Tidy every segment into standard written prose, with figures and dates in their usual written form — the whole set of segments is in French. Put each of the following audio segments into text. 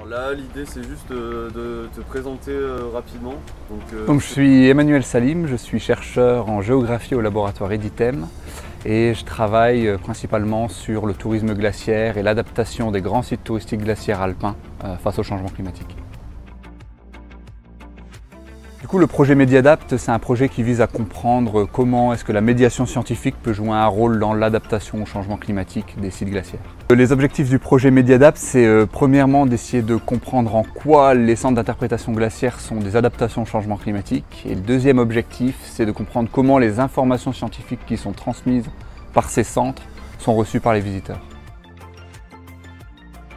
Alors là, l'idée c'est juste de te présenter rapidement. Donc je suis Emmanuel Salim, je suis chercheur en géographie au laboratoire Editem et je travaille principalement sur le tourisme glaciaire et l'adaptation des grands sites touristiques glaciaires alpins face au changement climatique. Du coup, le projet Mediadapt, c'est un projet qui vise à comprendre comment est-ce que la médiation scientifique peut jouer un rôle dans l'adaptation au changement climatique des sites glaciaires. Les objectifs du projet Mediadapt, c'est premièrement d'essayer de comprendre en quoi les centres d'interprétation glaciaire sont des adaptations au changement climatique. Et le deuxième objectif, c'est de comprendre comment les informations scientifiques qui sont transmises par ces centres sont reçues par les visiteurs.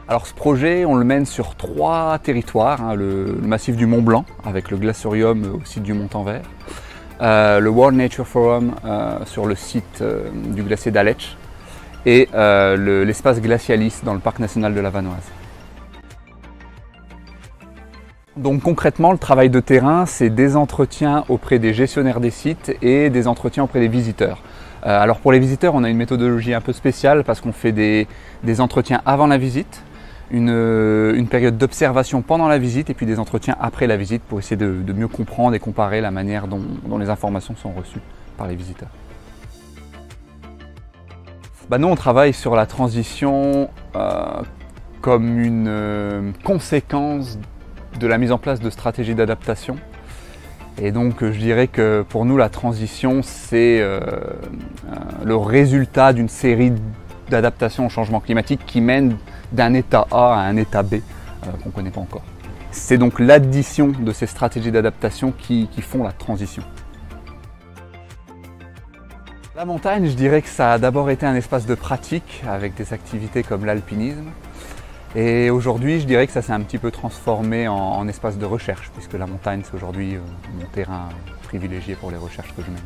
Alors ce projet, on le mène sur 3 territoires, le massif du Mont Blanc avec le glaciarium au site du Montanvert, le World Nature Forum sur le site du glacier d'Aletsch et l'espace Glacialis dans le parc national de la Vanoise. Donc concrètement, le travail de terrain, c'est des entretiens auprès des gestionnaires des sites et des entretiens auprès des visiteurs. Alors pour les visiteurs, on a une méthodologie un peu spéciale parce qu'on fait des entretiens avant la visite, une période d'observation pendant la visite et puis des entretiens après la visite pour essayer de mieux comprendre et comparer la manière dont les informations sont reçues par les visiteurs. Nous, on travaille sur la transition comme une conséquence de la mise en place de stratégies d'adaptation. Et donc je dirais que pour nous la transition c'est le résultat d'une série d'adaptations au changement climatique qui mènent d'un état A à un état B qu'on ne connaît pas encore. C'est donc l'addition de ces stratégies d'adaptation qui font la transition. La montagne, je dirais que ça a d'abord été un espace de pratique avec des activités comme l'alpinisme. Et aujourd'hui, je dirais que ça s'est un petit peu transformé en espace de recherche, puisque la montagne, c'est aujourd'hui mon terrain privilégié pour les recherches que je mène.